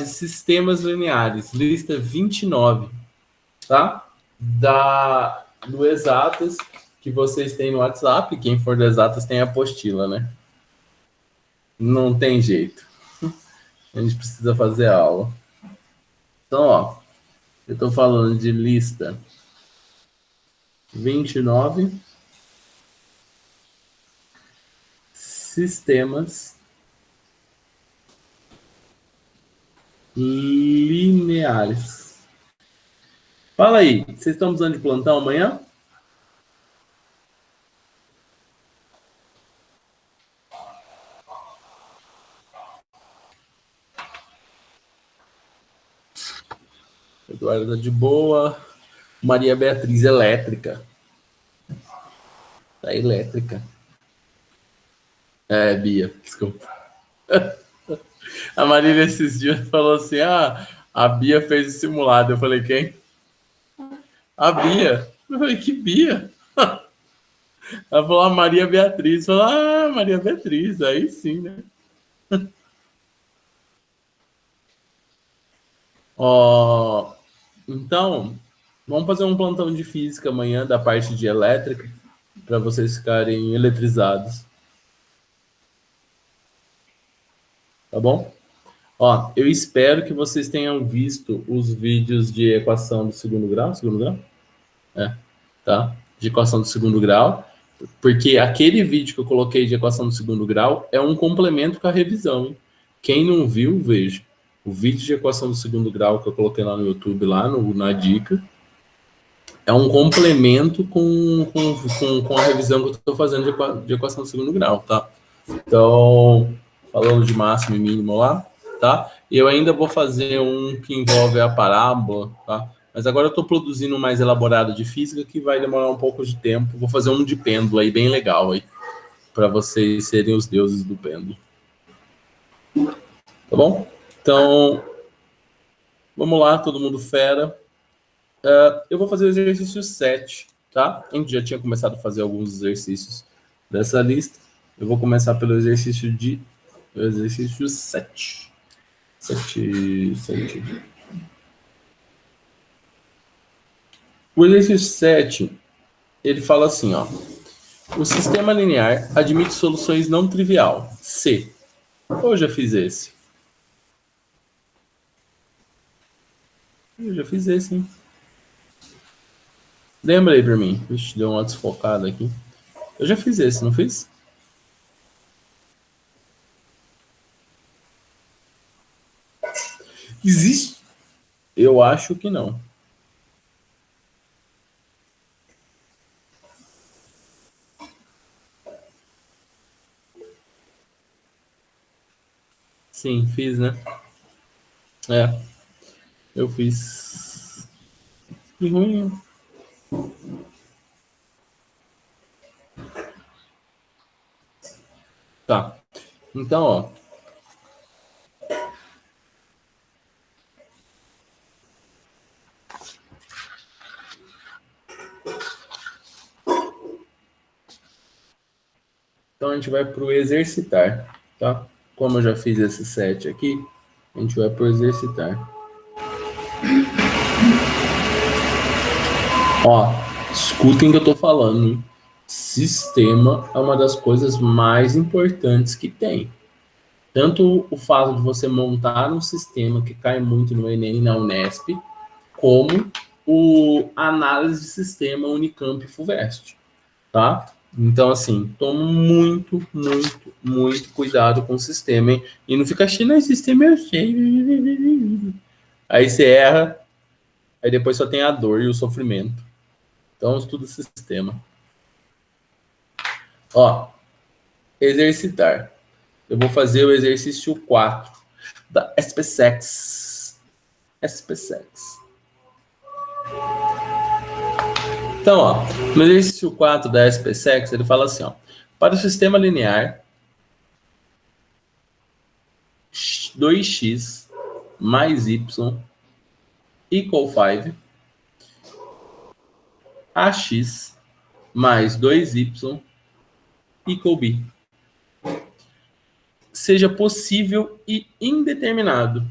de sistemas lineares, lista 29, tá? Do Exatas, que vocês têm no WhatsApp. Quem for do Exatas tem a apostila, né? Não tem jeito. A gente precisa fazer a aula. Então, ó, eu estou falando de lista 29, sistemas lineares. Fala aí, vocês estão precisando de plantão amanhã? Eduardo tá de boa. Maria Beatriz, elétrica. Tá elétrica. É, Bia, desculpa. A Marília esses dias falou assim, a Bia fez o simulado. Eu falei, quem? A Bia. Eu falei, que Bia? Ela falou, a Maria Beatriz. Eu falei, Maria Beatriz, aí sim, né? Ó, então, vamos fazer um plantão de física amanhã da parte de elétrica para vocês ficarem eletrizados. Tá bom? Ó, eu espero que vocês tenham visto os vídeos de equação do segundo grau. Segundo grau? Tá? De equação do segundo grau. Porque aquele vídeo que eu coloquei de equação do segundo grau é um complemento com a revisão. Hein? Quem não viu, veja. O vídeo de equação do segundo grau que eu coloquei lá no YouTube, lá na dica, é um complemento com a revisão que eu estou fazendo de equação do segundo grau, tá? Então, falando de máximo e mínimo lá, tá? Eu ainda vou fazer um que envolve a parábola, tá? Mas agora eu estou produzindo um mais elaborado de física que vai demorar um pouco de tempo. Vou fazer um de pêndulo aí, bem legal aí, para vocês serem os deuses do pêndulo. Tá bom? Então, vamos lá, todo mundo fera. Eu vou fazer o exercício 7, tá? A gente já tinha começado a fazer alguns exercícios dessa lista. Eu vou começar pelo exercício 7. 7. O exercício 7, ele fala assim, ó. O sistema linear admite soluções não trivial. C. Eu já fiz esse. Hein? Lembra aí pra mim. Vixe, deu uma desfocada aqui. Eu já fiz esse, não fiz? Existe? Eu acho que não. Sim, fiz, né? É, eu fiz. Que ruim. Tá. Então, ó. Então a gente vai para o exercitar, tá? Como eu já fiz esse 7 aqui, a gente vai para o exercitar. Ó, escutem o que eu tô falando, hein? Sistema é uma das coisas mais importantes que tem. Tanto o fato de você montar um sistema que cai muito no Enem e na Unesp, como a análise de sistema Unicamp e FUVEST, tá? Então, assim, toma muito, muito, muito cuidado com o sistema, hein? E não fica achando, esse sistema eu sei. Aí você erra, aí depois só tem a dor e o sofrimento. Então, estuda o sistema. Ó, exercitar. Eu vou fazer o exercício 4 da SPSEX. SPSEX. Então, ó, no exercício 4 da SPSEX, ele fala assim, ó. Para o sistema linear, 2x mais y equal 5, ax mais 2y equal b. Seja possível e indeterminado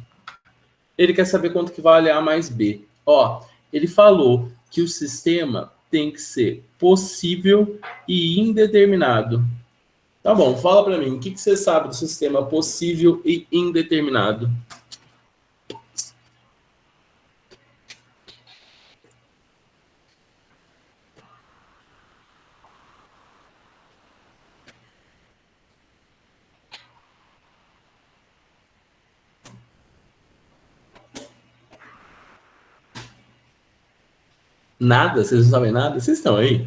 Ele quer saber quanto que vale A mais B. Ó, ele falou que o sistema tem que ser possível e indeterminado. Tá bom, fala para mim, o que, que você sabe do sistema possível e indeterminado? Nada? Vocês não sabem nada? Vocês estão aí?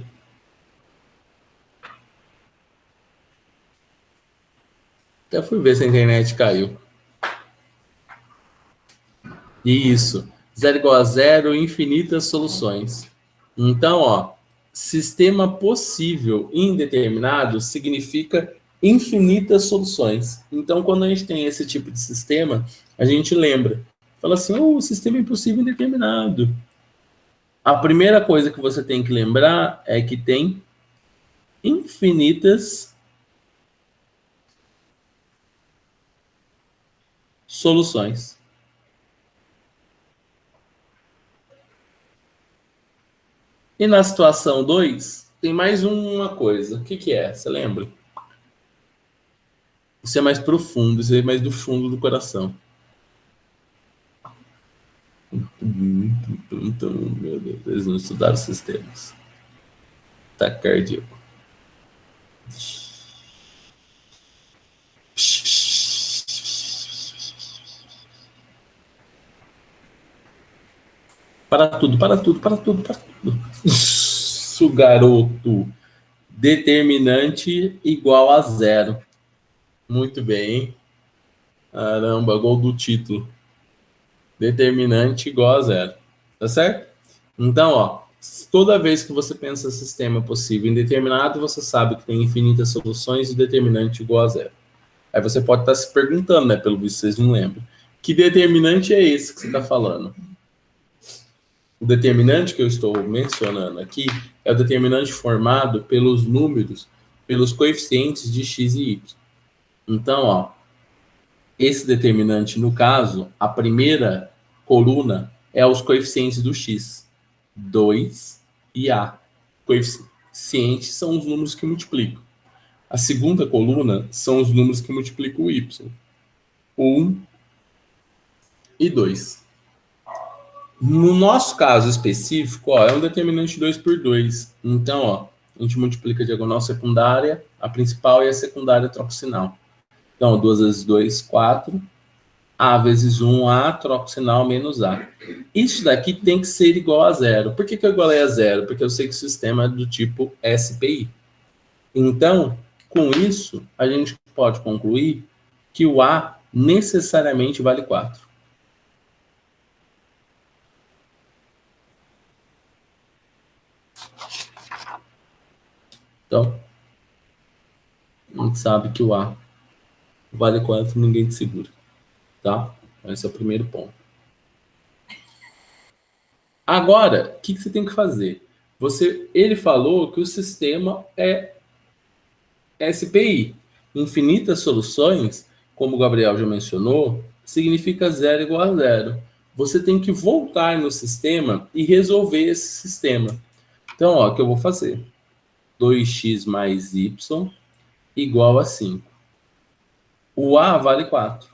Até fui ver se a internet caiu. Isso. Zero igual a zero, infinitas soluções. Então, ó, sistema possível indeterminado significa infinitas soluções. Então, quando a gente tem esse tipo de sistema, a gente lembra. Fala assim, o sistema é impossível indeterminado. A primeira coisa que você tem que lembrar é que tem infinitas soluções. E na situação 2 tem mais uma coisa. O que, que é? Você lembra? Isso é mais profundo, isso é mais do fundo do coração. Então, meu Deus, eles não estudaram sistemas. Tá cardíaco. Para tudo, para tudo, para tudo, para tudo. Isso, garoto. Determinante igual a zero. Muito bem. Caramba, gol do título. Determinante igual a zero. Tá certo? Então, ó, toda vez que você pensa sistema possível indeterminado, você sabe que tem infinitas soluções e determinante igual a zero. Aí você pode estar se perguntando, né? Pelo visto, vocês não lembram. Que determinante é esse que você está falando? O determinante que eu estou mencionando aqui é o determinante formado pelos números, pelos coeficientes de x e y. Então, ó, esse determinante, no caso, a primeira coluna é os coeficientes do x, 2 e a. Coeficientes são os números que multiplicam. A segunda coluna são os números que multiplicam o y, 1 e 2. No nosso caso específico, ó, é um determinante 2 por 2. Então, ó, a gente multiplica a diagonal secundária, a principal e a secundária troca o sinal. Então, 2 vezes 2, 4. A vezes 1, A, troca o sinal, menos A. Isso daqui tem que ser igual a zero. Por que, que eu igualei a zero? Porque eu sei que o sistema é do tipo SPI. Então, com isso, a gente pode concluir que o A necessariamente vale 4. Então, a gente sabe que o A vale 4, ninguém te segura. Tá? Esse é o primeiro ponto. Agora, o que, que você tem que fazer? Ele falou que o sistema é SPI. Infinitas soluções, como o Gabriel já mencionou, significa zero igual a zero. Você tem que voltar no sistema e resolver esse sistema. Então, ó, o que eu vou fazer? 2x mais y igual a 5. O A vale 4.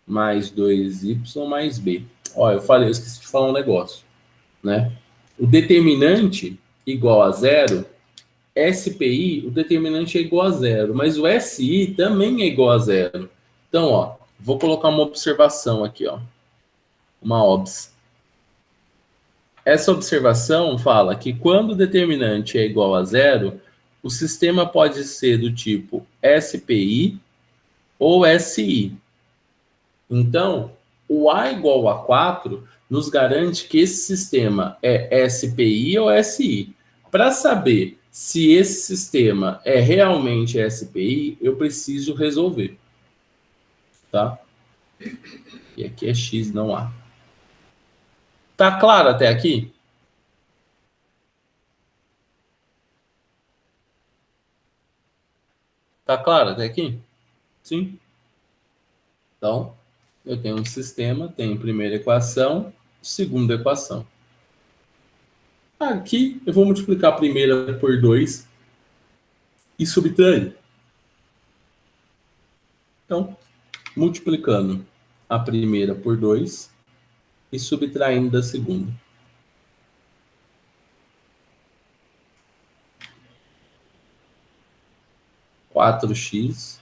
Mais 2y mais b. Ó, eu esqueci de falar um negócio, né? O determinante igual a zero, SPI, o determinante é igual a zero, mas o SI também é igual a zero. Então, ó, vou colocar uma observação aqui, ó. Uma obs. Essa observação fala que quando o determinante é igual a zero, o sistema pode ser do tipo SPI ou SI. Então, o A igual a 4 nos garante que esse sistema é SPI ou SI. Para saber se esse sistema é realmente SPI, eu preciso resolver. Tá? E aqui é X, não A. Tá claro até aqui? Tá claro até aqui? Sim? Então, Eu tenho um sistema, tenho primeira equação, segunda equação. Aqui eu vou multiplicar a primeira por 2 e subtrair. Então, multiplicando a primeira por 2 e subtraindo da segunda. 4x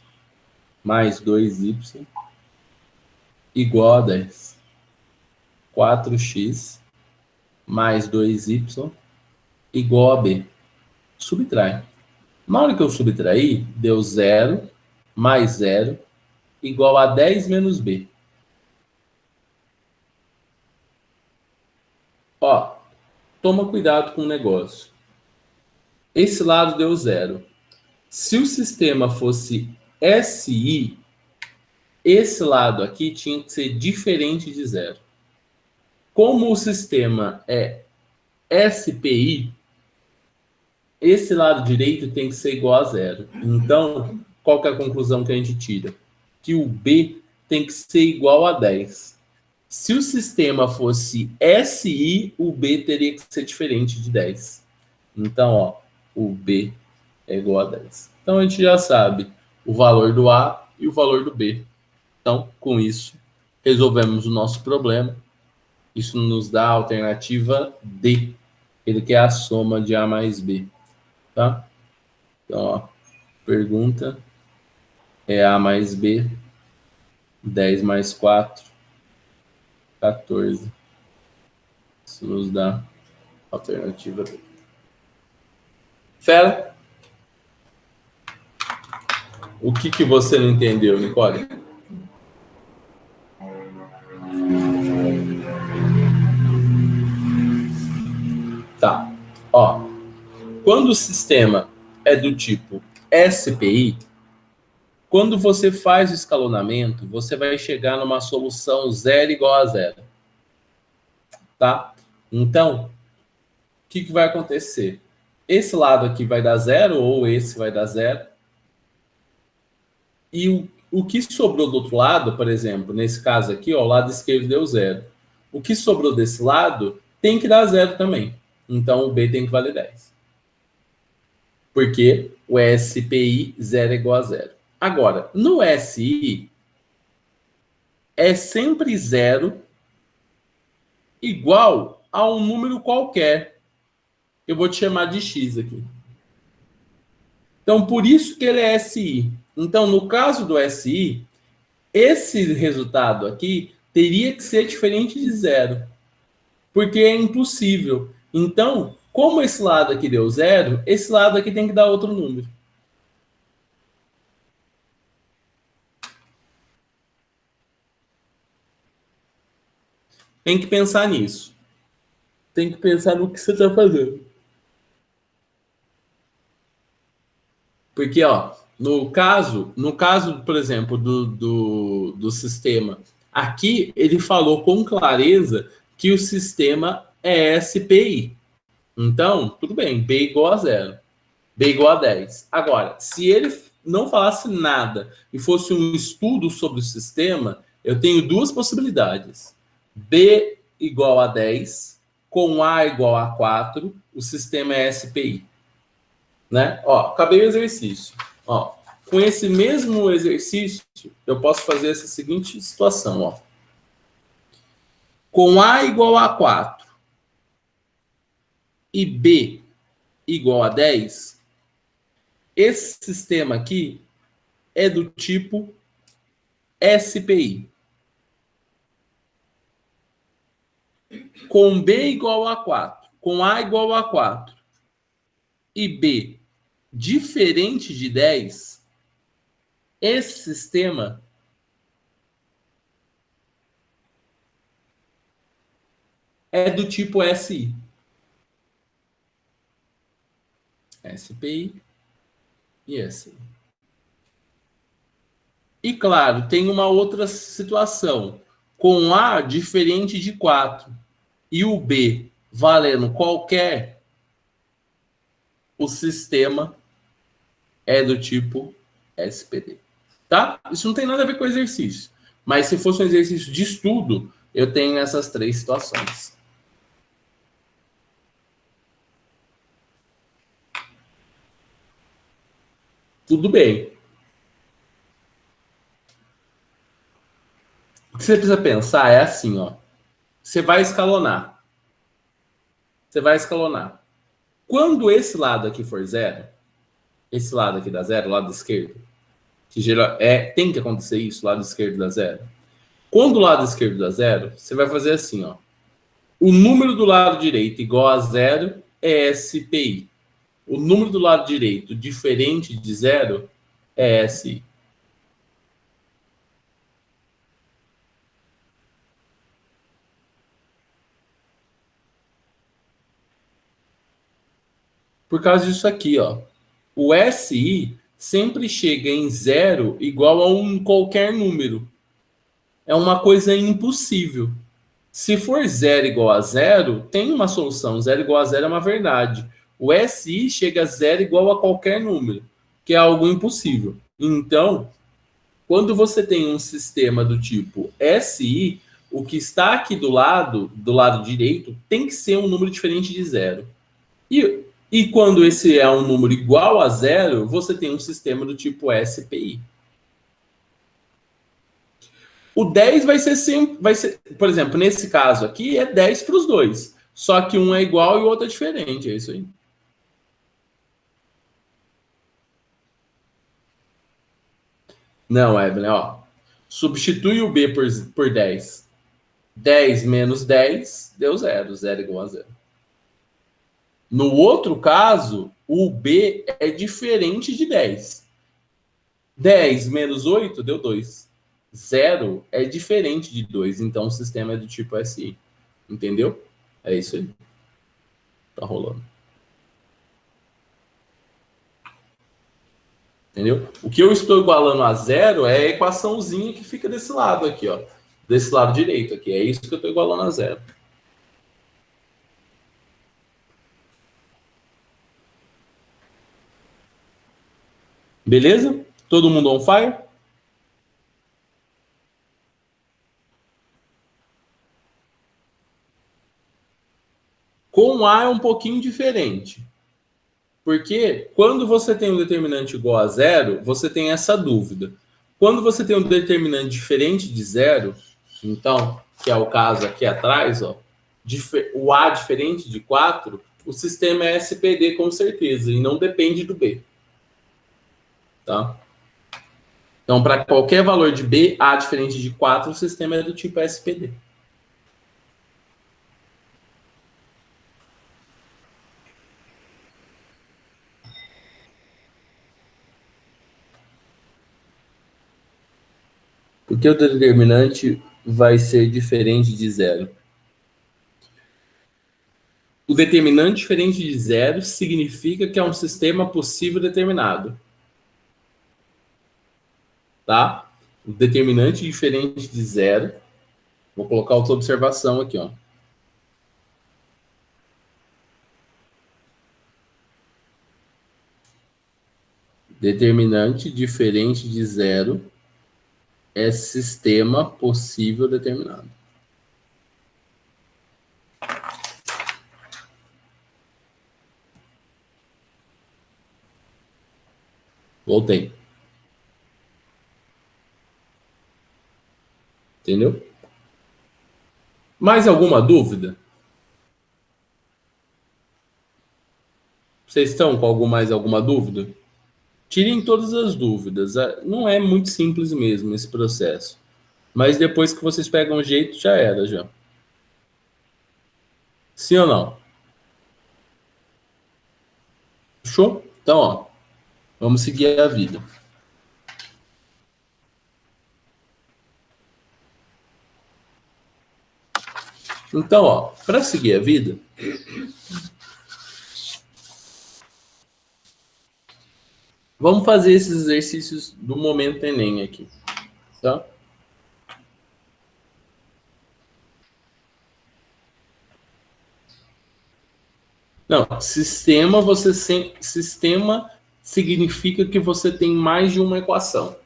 mais 2y igual a 10. 4x mais 2y igual a b. Subtrai. Na hora que eu subtrair, deu 0 mais 0 igual a 10 menos b. Ó, toma cuidado com o negócio. Esse lado deu 0. Se o sistema fosse SI, esse lado aqui tinha que ser diferente de 0. Como o sistema é SPI, esse lado direito tem que ser igual a 0. Então, qual que é a conclusão que a gente tira? Que o B tem que ser igual a 10. Se o sistema fosse SI, o B teria que ser diferente de 10. Então, ó, o B é igual a 10. Então, a gente já sabe o valor do A e o valor do B. Então, com isso, resolvemos o nosso problema. Isso nos dá a alternativa D. Ele quer a soma de A mais B. Tá? Então, ó, pergunta é A mais B, 10 mais 4, 14. Isso nos dá a alternativa B. Fera? O que você não entendeu, Nicole? Tá. Ó, quando o sistema é do tipo SPI, quando você faz o escalonamento, você vai chegar numa solução 0 igual a 0. Tá? Então, o que vai acontecer? Esse lado aqui vai dar 0, ou esse vai dar 0. E o que sobrou do outro lado, por exemplo, nesse caso aqui, ó, o lado esquerdo deu 0. O que sobrou desse lado tem que dar 0 também. Então, o B tem que valer 10. Porque o SPI 0 é igual a 0. Agora, no SI, é sempre 0 igual a um número qualquer. Eu vou te chamar de X aqui. Então, por isso que ele é SI. Então, no caso do SI, esse resultado aqui teria que ser diferente de 0. Porque é impossível. Então, como esse lado aqui deu 0, esse lado aqui tem que dar outro número. Tem que pensar nisso. Tem que pensar no que você está fazendo. Porque, ó, no caso, por exemplo, do sistema, aqui ele falou com clareza que o sistema é SPI. Então, tudo bem, B igual a 0. B igual a 10. Agora, se ele não falasse nada e fosse um estudo sobre o sistema, eu tenho duas possibilidades. B igual a 10, com A igual a 4, o sistema é SPI. Né? Ó, acabei o exercício. Ó, com esse mesmo exercício, eu posso fazer essa seguinte situação. Ó. Com A igual a 4 e B igual a 10, esse sistema aqui é do tipo SPI. Com B igual a 4, com A igual a 4 e B diferente de 10, esse sistema é do tipo SI. SPI e SI. E claro, tem uma outra situação. Com A diferente de 4 e o B valendo qualquer, o sistema é do tipo SPD. Tá? Isso não tem nada a ver com exercício. Mas se fosse um exercício de estudo, eu tenho essas 3 situações. Tudo bem. O que você precisa pensar é assim, ó. Você vai escalonar. Você vai escalonar. Quando esse lado aqui for zero, esse lado aqui dá zero, o lado esquerdo, que tem que acontecer isso, o lado esquerdo dá zero. Quando o lado esquerdo dá zero, você vai fazer assim, ó. O número do lado direito igual a zero é SPI. O número do lado direito diferente de zero é SI. Por causa disso aqui, ó. O SI sempre chega em zero igual a um qualquer número. É uma coisa impossível. Se for zero igual a zero, tem uma solução. Zero igual a zero é uma verdade. O SI chega a zero igual a qualquer número, que é algo impossível. Então, quando você tem um sistema do tipo SI, o que está aqui do lado direito, tem que ser um número diferente de zero. E quando esse é um número igual a zero, você tem um sistema do tipo SPI. O 10 vai ser sempre, por exemplo, nesse caso aqui, é 10 para os dois. Só que um é igual e o outro é diferente, é isso aí. Não, Evelyn, ó. Substitui o B por 10. 10 menos 10 deu zero. Zero igual a zero. No outro caso, o B é diferente de 10. 10 menos 8 deu 2. Zero é diferente de 2, então o sistema é do tipo SI. Entendeu? É isso aí. Tá rolando. Entendeu? O que eu estou igualando a zero é a equaçãozinha que fica desse lado aqui, ó. Desse lado direito aqui. É isso que eu estou igualando a zero. Beleza? Todo mundo on fire? Com A é um pouquinho diferente. Porque quando você tem um determinante igual a zero, você tem essa dúvida. Quando você tem um determinante diferente de zero, então, que é o caso aqui atrás, ó, o A diferente de 4, o sistema é SPD com certeza, e não depende do B. Tá? Então, para qualquer valor de B, A diferente de 4, o sistema é do tipo SPD. Por que o determinante vai ser diferente de zero? O determinante diferente de zero significa que é um sistema possível determinado. Tá? O determinante diferente de zero. Vou colocar outra observação aqui, ó. Determinante diferente de zero é sistema possível determinado. Voltei. Entendeu? Mais alguma dúvida? Vocês estão com mais alguma dúvida? Tirem todas as dúvidas. Não é muito simples mesmo esse processo. Mas depois que vocês pegam o jeito, já era, já. Sim ou não? Fechou? Então, ó, vamos seguir a vida. Então, ó, para seguir a vida, vamos fazer esses exercícios do momento Enem aqui, tá? Não, sistema sistema significa que você tem mais de uma equação.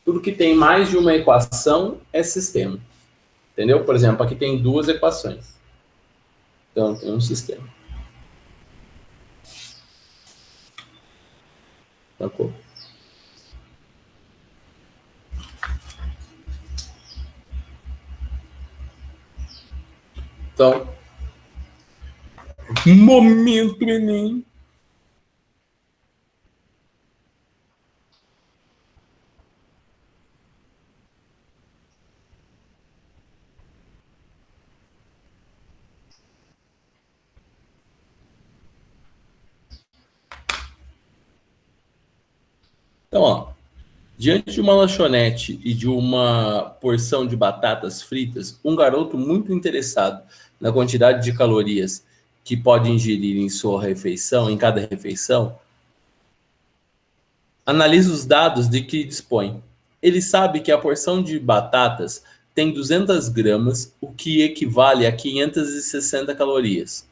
Tudo que tem mais de uma equação é sistema. Entendeu? Por exemplo, aqui tem duas equações. Então, tem um sistema. Sacou? Então, momento Enem. Então, ó, diante de uma lanchonete e de uma porção de batatas fritas, um garoto muito interessado na quantidade de calorias que pode ingerir em sua refeição, em cada refeição, analisa os dados de que dispõe. Ele sabe que a porção de batatas tem 200 gramas, o que equivale a 560 calorias.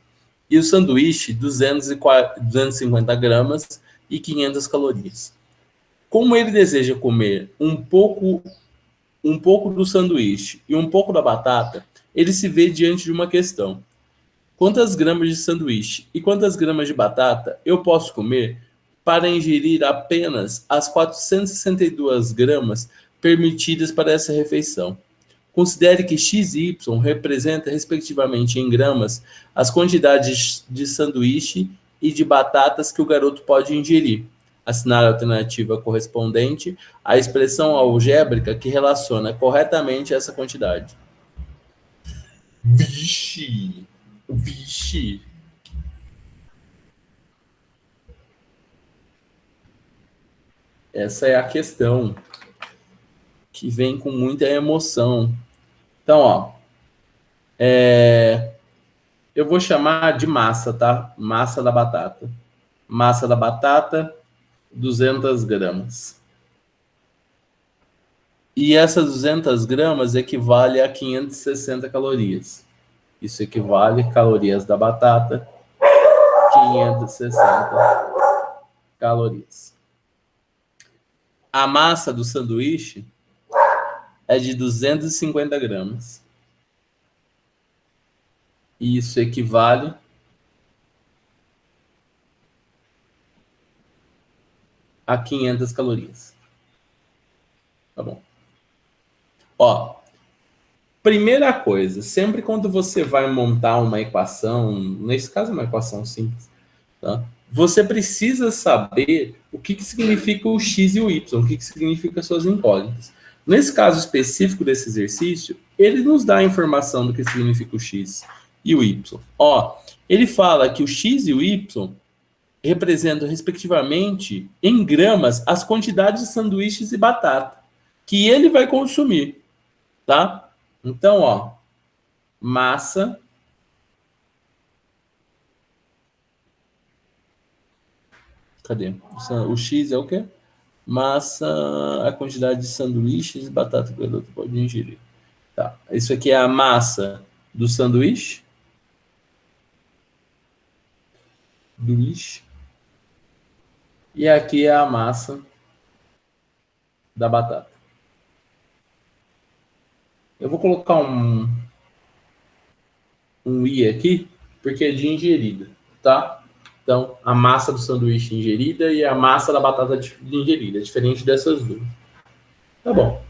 E o sanduíche, 250 gramas e 500 calorias. Como ele deseja comer um pouco do sanduíche e um pouco da batata, ele se vê diante de uma questão. Quantas gramas de sanduíche e quantas gramas de batata eu posso comer para ingerir apenas as 462 gramas permitidas para essa refeição? Considere que x e y representa, respectivamente em gramas, as quantidades de sanduíche e de batatas que o garoto pode ingerir. Assinar a alternativa correspondente à expressão algébrica que relaciona corretamente essa quantidade. Vixe! Vixe! Essa é a questão que vem com muita emoção. Então, ó, eu vou chamar de massa, tá? Massa da batata. Massa da batata, 200 gramas. E essas 200 gramas equivale a 560 calorias. Isso equivale a calorias da batata, 560 calorias. A massa do sanduíche é de 250 gramas. E isso equivale a 500 calorias. Tá bom. Ó, primeira coisa, sempre quando você vai montar uma equação, nesse caso é uma equação simples, tá? Você precisa saber o que significa o x e o y, o que significa as suas incógnitas. Nesse caso específico desse exercício, ele nos dá a informação do que significa o x e o y. Ó, ele fala que o x e o y representam, respectivamente, em gramas, as quantidades de sanduíches e batata que ele vai consumir, tá? Então, ó, massa cadê? O X é o quê? Massa, a quantidade de sanduíches e batata que o garoto pode ingerir. Tá. Isso aqui é a massa do sanduíche. Do lixo. E aqui é a massa da batata. Eu vou colocar um I aqui, porque é de ingerida, tá? Então, a massa do sanduíche ingerida e a massa da batata de ingerida, diferente dessas duas. Tá bom.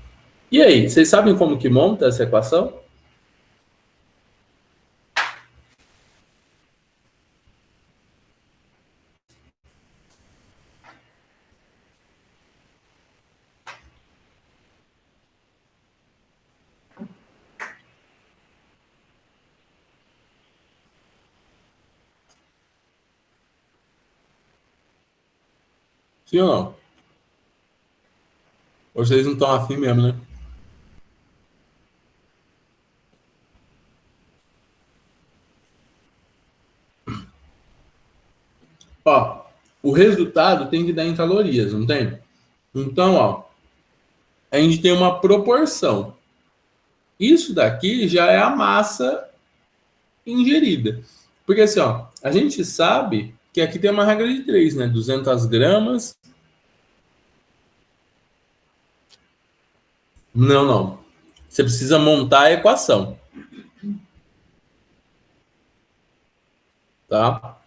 E aí, vocês sabem como que monta essa equação? Sim ou não? Vocês não estão afim mesmo, né? Ó, o resultado tem que dar em calorias, não tem? Então, ó, a gente tem uma proporção. Isso daqui já é a massa ingerida. Porque assim, ó, a gente sabe que aqui tem uma regra de 3, né? 200 gramas Não, não. Você precisa montar a equação, tá?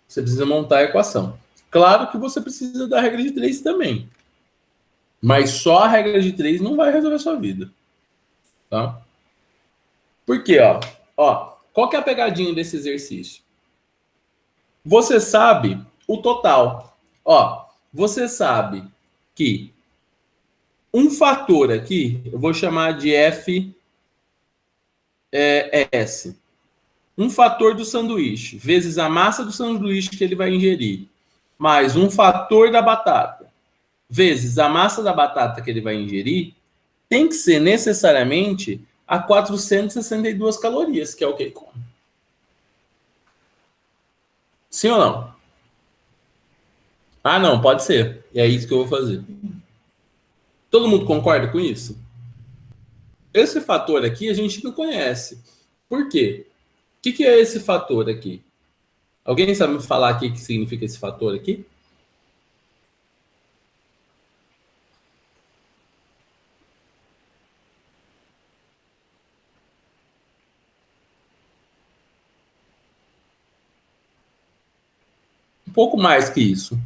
Você precisa montar a equação. Claro que você precisa da regra de 3 também. Mas só a regra de 3 não vai resolver a sua vida, tá? Por quê, ó? Qual que é a pegadinha desse exercício? Você sabe o total. Ó, você sabe que um fator aqui, eu vou chamar de FS. Um fator do sanduíche, vezes a massa do sanduíche que ele vai ingerir, mais um fator da batata, vezes a massa da batata que ele vai ingerir, tem que ser necessariamente a 462 calorias, que é o que ele come. Sim ou não? Ah, não, pode ser. É isso que eu vou fazer. Todo mundo concorda com isso? Esse fator aqui a gente não conhece. Por quê? O que é esse fator aqui? Alguém sabe me falar aqui o que significa esse fator aqui? Um pouco mais que isso.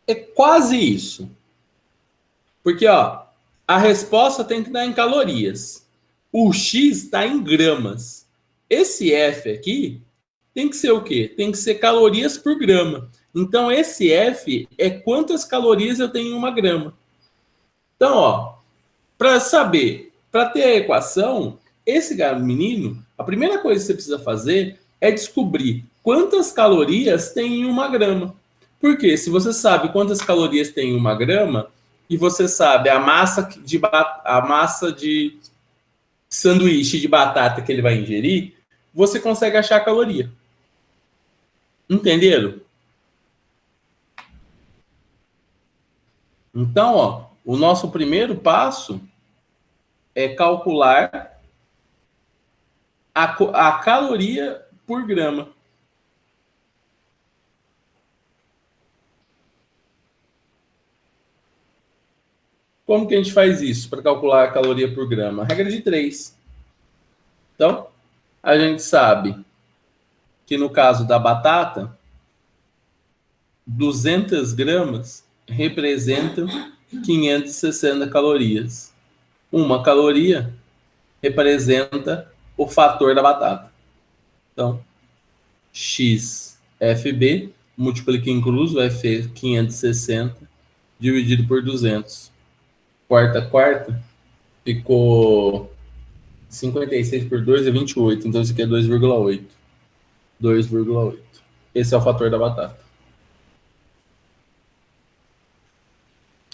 É quase isso. Porque, ó, a resposta tem que dar em calorias. O X está em gramas. Esse F aqui tem que ser o quê? Tem que ser calorias por grama. Então, esse F é quantas calorias eu tenho em uma grama. Então, ó, para saber, para ter a equação, esse menino, a primeira coisa que você precisa fazer é descobrir quantas calorias tem em uma grama. Porque se você sabe quantas calorias tem em uma grama e você sabe a massa de sanduíche de batata que ele vai ingerir, você consegue achar a caloria. Entenderam? Então, ó, o nosso primeiro passo é calcular a caloria por grama. Como que a gente faz isso para calcular a caloria por grama? Regra de 3. Então, a gente sabe que no caso da batata, 200 gramas representam 560 calorias. Uma caloria representa o fator da batata. Então, XFB, multiplica incluso, vai ser 560 dividido por 200. Quarta, ficou 56 por 2 é 28. Então isso aqui é 2,8. 2,8. Esse é o fator da batata.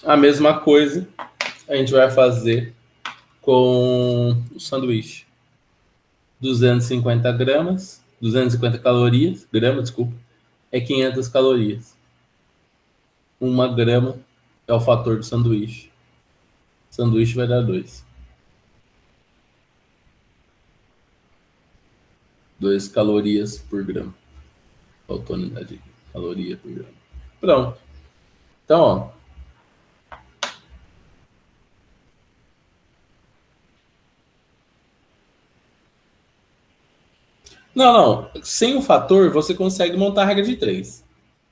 A mesma coisa a gente vai fazer com o sanduíche. 250 gramas, 250 calorias, grama, desculpa, é 500 calorias. 1 grama é o fator do sanduíche. O sanduíche vai dar 2. 2 calorias por grama. Faltou a unidade aqui. Caloria por grama. Pronto. Então, ó, não, não. Sem o fator, você consegue montar a regra de 3,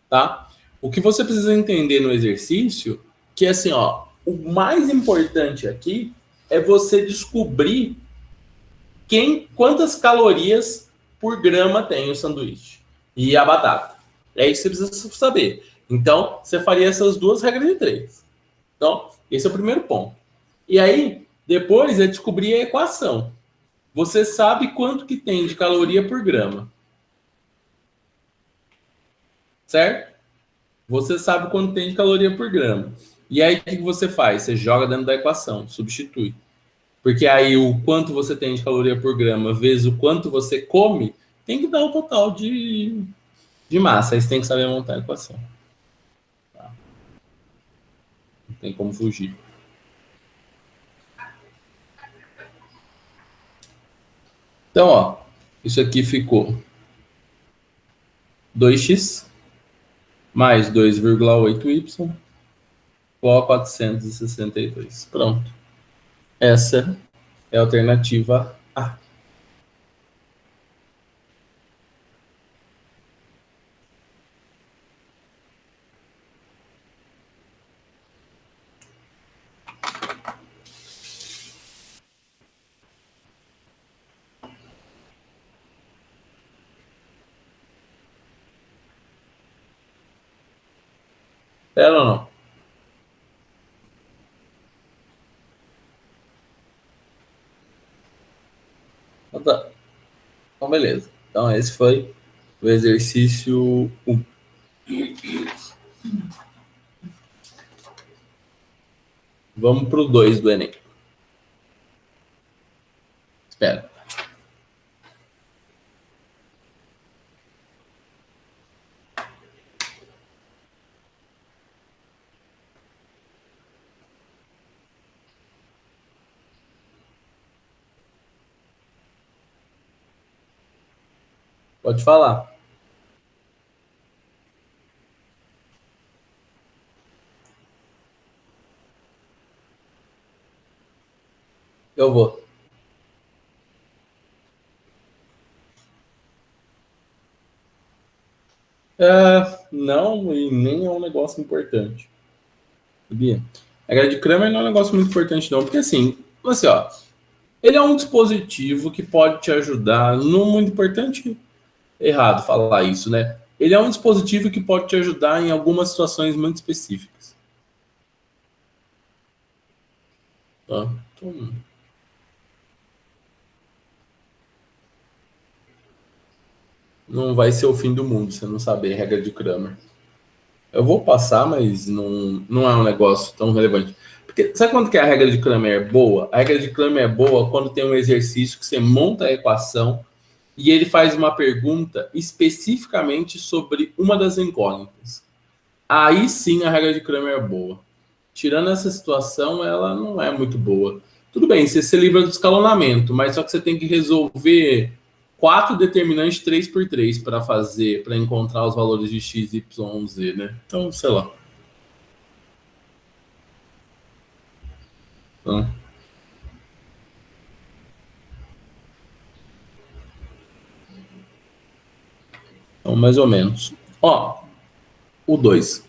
tá? O que você precisa entender no exercício, que é assim, ó, o mais importante aqui é você descobrir quantas calorias por grama tem o sanduíche e a batata. É isso que você precisa saber. Então, você faria essas duas regras de 3. Então, esse é o primeiro ponto. E aí, depois é descobrir a equação. Você sabe quanto que tem de caloria por grama, certo? Você sabe quanto tem de caloria por grama. E aí, o que você faz? Você joga dentro da equação, substitui. Porque aí o quanto você tem de caloria por grama vezes o quanto você come, tem que dar o total de massa. Aí você tem que saber montar a equação. Tá? Não tem como fugir. Então, ó. Isso aqui ficou 2x mais 2,8y igual a 462. Pronto. Essa é a alternativa A. Ela ou não? Então, tá. Então, beleza. Então, esse foi o exercício 1. Vamos para o 2 do Enem. Espera. Pode falar. Eu vou. Não, e nem é um negócio importante. Sabia? A regra de Kramer não é um negócio muito importante, não, porque assim, ó, ele é um dispositivo que pode te ajudar. Não muito importante, errado falar isso, né? Ele é um dispositivo que pode te ajudar em algumas situações muito específicas. Tá? Então, não vai ser o fim do mundo se não saber a regra de Kramer. Eu vou passar, mas não é um negócio tão relevante. Porque sabe quando que a regra de Kramer é boa? A regra de Kramer é boa quando tem um exercício que você monta a equação e ele faz uma pergunta especificamente sobre uma das incógnitas. Aí sim a regra de Kramer é boa. Tirando essa situação, ela não é muito boa. Tudo bem, você se livra do escalonamento, mas só que você tem que resolver 4 determinantes 3 por 3 para fazer, para encontrar os valores de x, y, z, né? Então, sei lá. Então, mais ou menos. Ó, o 2.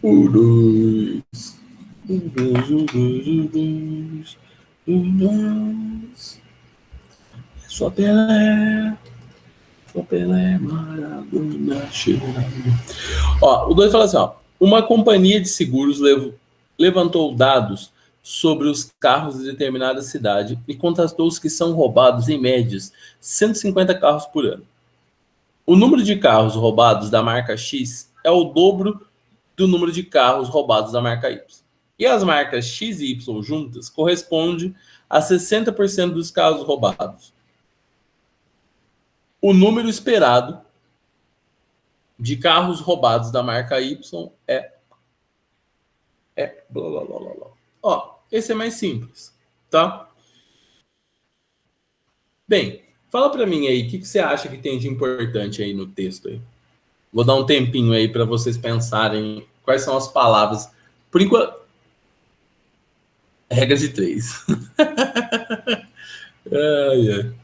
O 2. O 2, o 2, o 2. O 2. Só Pelé. Só Pelé, Maradona, Chegando. Ó, o 2 fala assim, ó. Uma companhia de seguros levantou dados sobre os carros de determinada cidade e constatou os que são roubados em médias 150 carros por ano. O número de carros roubados da marca X é o dobro do número de carros roubados da marca Y. E as marcas X e Y juntas correspondem a 60% dos carros roubados. O número esperado de carros roubados da marca Y blá, blá, blá, blá, blá. Ó, esse é mais simples, tá? Bem, fala para mim aí, o que você acha que tem de importante aí no texto aí? Vou dar um tempinho aí para vocês pensarem quais são as palavras. Por enquanto, regra de 3. Ai, ai.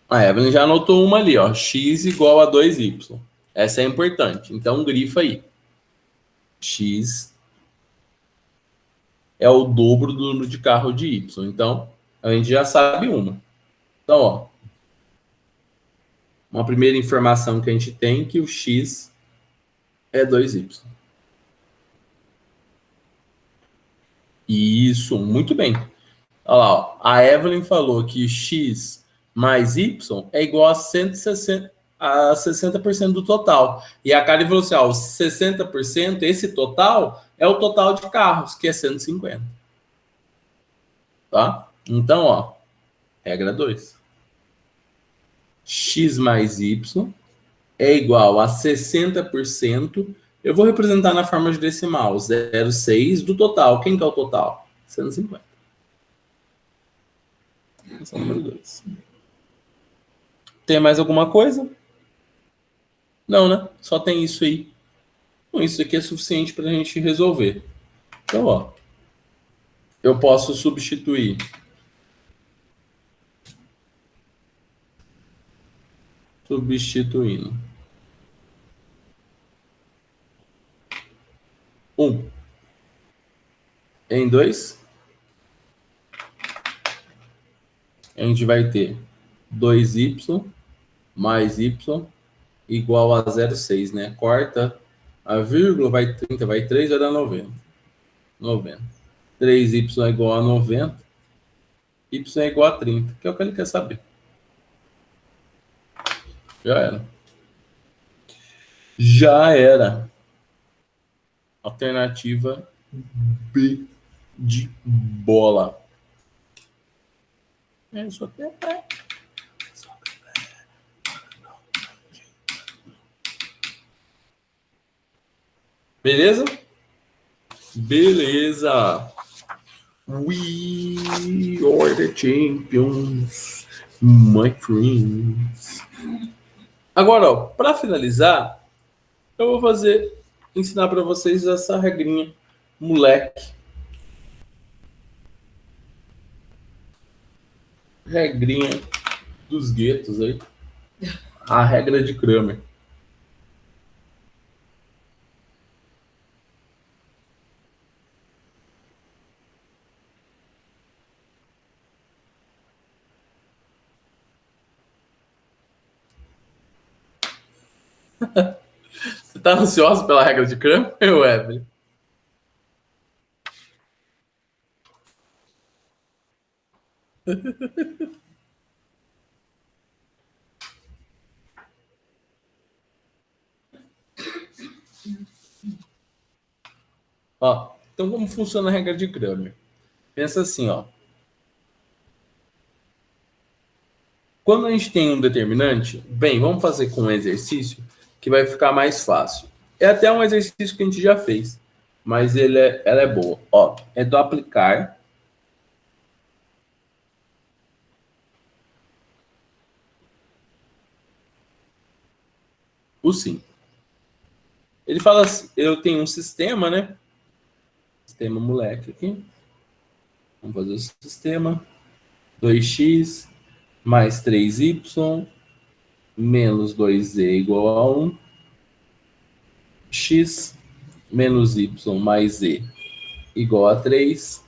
A Evelyn já anotou uma ali, ó. X igual a 2y. Essa é importante. Então, grifa aí. X é o dobro do número de carro de Y. Então, a gente já sabe uma. Então, ó. Uma primeira informação que a gente tem é que o X é 2y. Isso, muito bem. Olha lá, ó. A Evelyn falou que x mais y é igual a 160, a 60% do total. E a Karen falou assim, ó, 60%, esse total é o total de carros, que é 150. Tá? Então, ó, regra 2. X mais y é igual a 60% Eu vou representar na forma de decimal 0,6 do total. Quem que é o total? 150. Esse é o número 2. Tem mais alguma coisa? Não, né? Só tem isso aí. Bom, isso aqui é suficiente para a gente resolver. Então, ó, eu posso substituir substituindo 1 em 2, a gente vai ter 2y mais y igual a 0,6, né? Corta a vírgula, vai 30, vai 3, vai dar 90. 90. 3y é igual a 90, y é igual a 30, que é o que ele quer saber. Já era. Já era. Alternativa B de bola. É isso até. Beleza? Beleza. We are the champions, my friends. Agora, para finalizar, eu vou ensinar para vocês essa regrinha, moleque. Regrinha dos guetos aí. A regra de Kramer. Você tá ansioso pela regra de Kramer, Evelyn? Ó, então como funciona a regra de Kramer? Pensa assim, ó. Quando a gente tem um determinante, bem, vamos fazer com um exercício que vai ficar mais fácil. É até um exercício que a gente já fez, mas ela é boa. Ó, é do aplicar o sim. Ele fala assim, eu tenho um sistema, né? Sistema moleque aqui. Vamos fazer o sistema. 2x mais 3y menos 2z igual a 1. X menos y mais z igual a 3.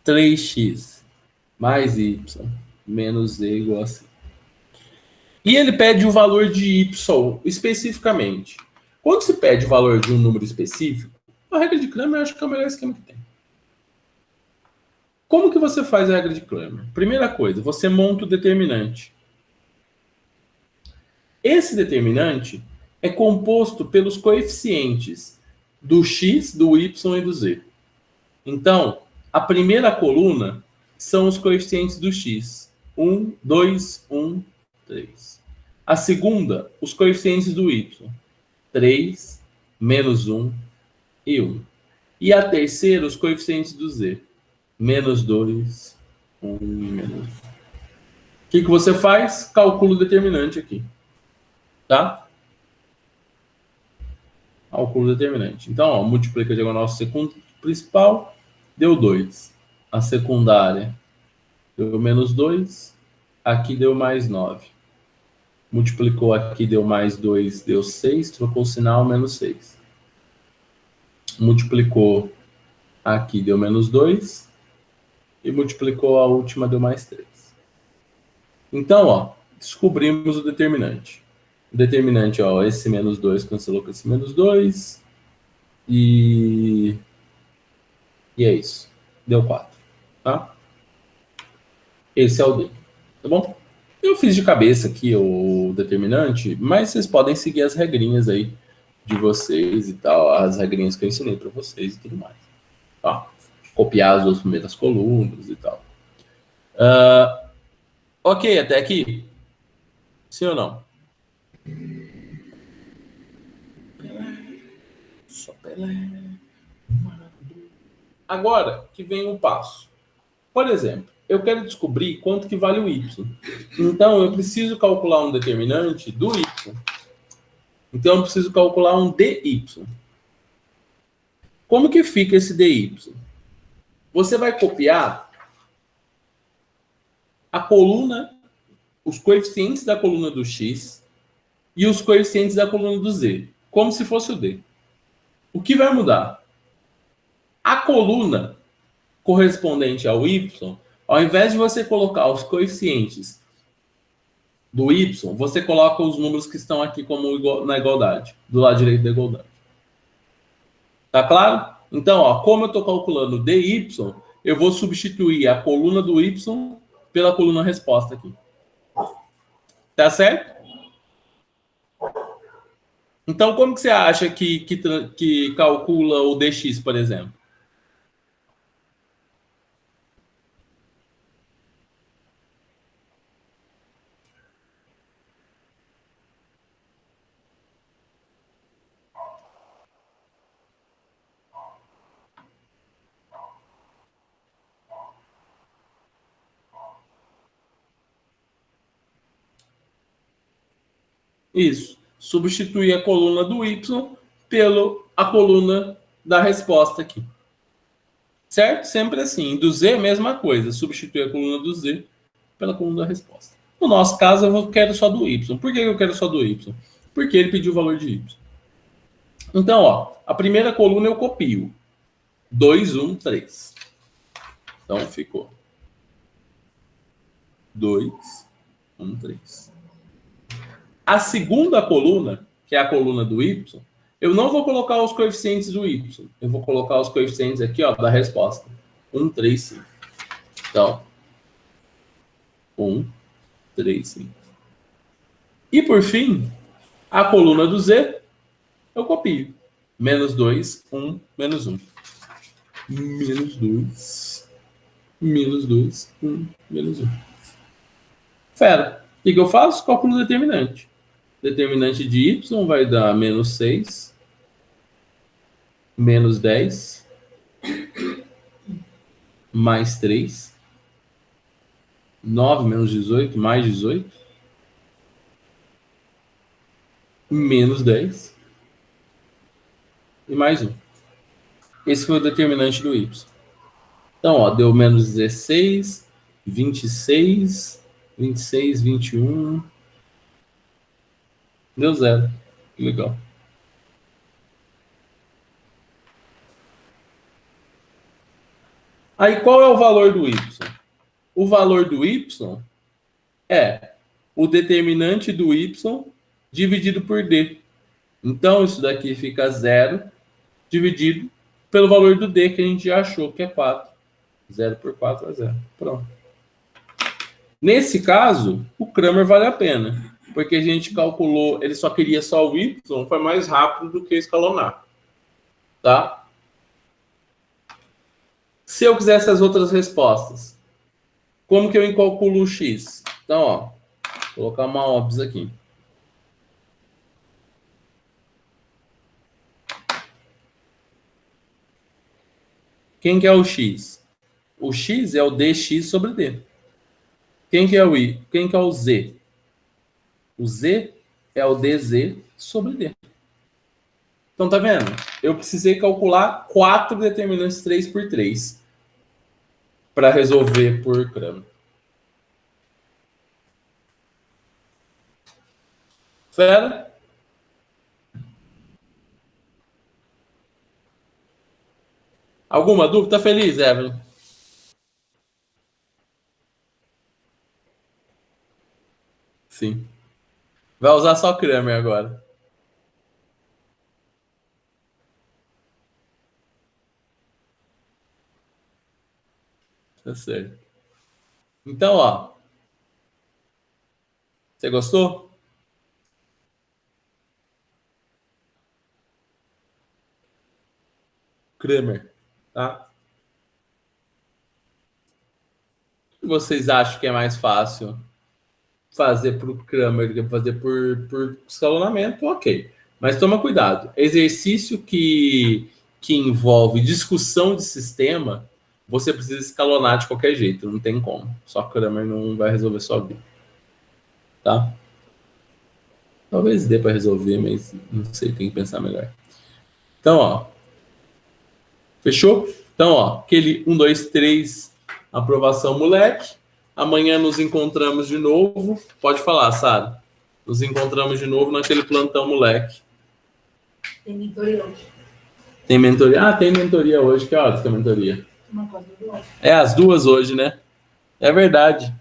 3x mais y menos z igual a 5. E ele pede o valor de y especificamente. Quando se pede o valor de um número específico, a regra de Kramer eu acho que é o melhor esquema que tem. Como que você faz a regra de Kramer? Primeira coisa, você monta o determinante. Esse determinante é composto pelos coeficientes do x, do y e do z. Então, a primeira coluna são os coeficientes do x. 1, 2, 1, 3. A segunda, os coeficientes do y. 3, menos 1 e 1. E a terceira, os coeficientes do z. Menos 2, 1 e menos 1. O que você faz? Calcula o determinante aqui. Tá? Calcula o determinante. Então, ó, multiplica a diagonal secundária principal, deu 2. A secundária deu menos 2. Aqui deu mais 9. Multiplicou aqui, deu mais 2, deu 6. Trocou o sinal, menos 6. Multiplicou aqui, deu menos 2. E multiplicou a última, deu mais 3. Então, ó, descobrimos o determinante. O determinante, ó, esse menos 2 cancelou com esse menos 2. E é isso. Deu 4. Tá? Esse é o D. Tá bom? Eu fiz de cabeça aqui o determinante, mas vocês podem seguir as regrinhas aí de vocês e tal, as regrinhas que eu ensinei para vocês e tudo mais. Tá? Copiar as duas primeiras colunas e tal. Ok, até aqui? Sim ou não? Só Pelé. Agora que vem um passo. Por exemplo, eu quero descobrir quanto que vale o y. Então, eu preciso calcular um determinante do y. Então, eu preciso calcular um dy. Como que fica esse dy? Você vai copiar a coluna, os coeficientes da coluna do x e os coeficientes da coluna do z, como se fosse o d. O que vai mudar? A coluna correspondente ao y, ao invés de você colocar os coeficientes do y, você coloca os números que estão aqui como na igualdade, do lado direito da igualdade. Tá claro? Então, ó, como eu estou calculando dy, eu vou substituir a coluna do y pela coluna resposta aqui. Tá certo? Então, como que você acha que calcula o dx, por exemplo? Isso. Substituir a coluna do y pela coluna da resposta aqui. Certo? Sempre assim. Do z, mesma coisa. Substituir a coluna do z pela coluna da resposta. No nosso caso, eu quero só do y. Por que eu quero só do y? Porque ele pediu o valor de y. Então, ó, a primeira coluna eu copio. 2, 1, 3. Então, ficou 2, 1, 3. A segunda coluna, que é a coluna do y, eu não vou colocar os coeficientes do y. Eu vou colocar os coeficientes aqui, ó, da resposta. 1, 3, 5. Então, 1, 3, 5. E, por fim, a coluna do z, eu copio. Menos 2, 1, menos 1. Menos 2, menos 2, 1, menos 1. Fera. O que eu faço? Calculo o determinante. Determinante de y vai dar menos 6, menos 10, mais 3, 9 menos 18, mais 18, menos 10 e mais 1. Esse foi o determinante do y. Então, ó, deu menos 16, 26, 26, 21. Deu 0. Legal. Aí, qual é o valor do y? O valor do y é o determinante do y dividido por d. Então, isso daqui fica 0 dividido pelo valor do d que a gente já achou, que é 4. 0 por 4 é 0. Pronto. Nesse caso, o Cramer vale a pena, porque a gente calculou, ele só queria só o y, foi mais rápido do que escalonar. Tá? Se eu quisesse as outras respostas, como que eu calculo o x? Então, ó, vou colocar uma óbvia aqui. Quem que é o x? O x é o dx sobre d. Quem que é o y? Quem que é o z? O z é o dz sobre d. Então, tá vendo? Eu precisei calcular 4 determinantes 3 por 3 para resolver por Cramer. Fera? Alguma dúvida? Tá feliz, Evelyn? Sim. Vai usar só Cramer agora. Tá certo. Então, ó. Você gostou? Cramer, tá? Vocês acham que é mais fácil fazer por Cramer do que fazer por escalonamento? Ok. Mas toma cuidado. Exercício que envolve discussão de sistema, você precisa escalonar de qualquer jeito, não tem como. Só Kramer não vai resolver sua vida. Tá? Talvez dê para resolver, mas não sei, tem que pensar melhor. Então, ó. Fechou? Então, ó, aquele 1, 2, 3, aprovação, moleque. Amanhã nos encontramos de novo. Pode falar, Sara. Nos encontramos de novo naquele plantão, moleque. Tem mentoria hoje. Tem mentoria? Ah, tem mentoria hoje. Que horas que é a mentoria? É às 2 hoje, né? É verdade.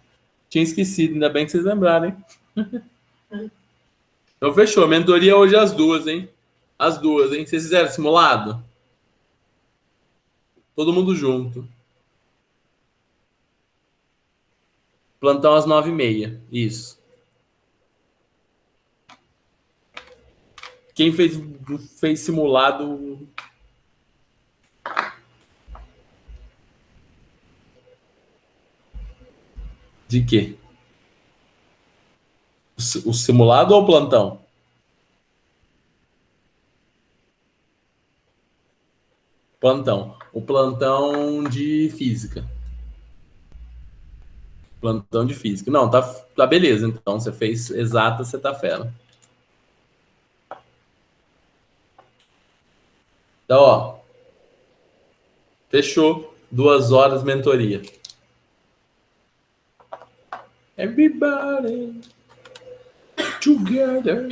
Tinha esquecido. Ainda bem que vocês lembraram, hein? Então, fechou. Mentoria hoje às 2, hein? Às 2, hein? Vocês fizeram simulado? Todo mundo junto. Plantão às 9h30. Isso. Quem fez simulado. De quê? O simulado ou o plantão? Plantão. O plantão de física. Plantão de física. Não, tá beleza. Então, você fez exata, você tá fera. Então, ó. Fechou. 2 horas mentoria. Everybody together.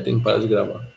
Tem que parar de gravar.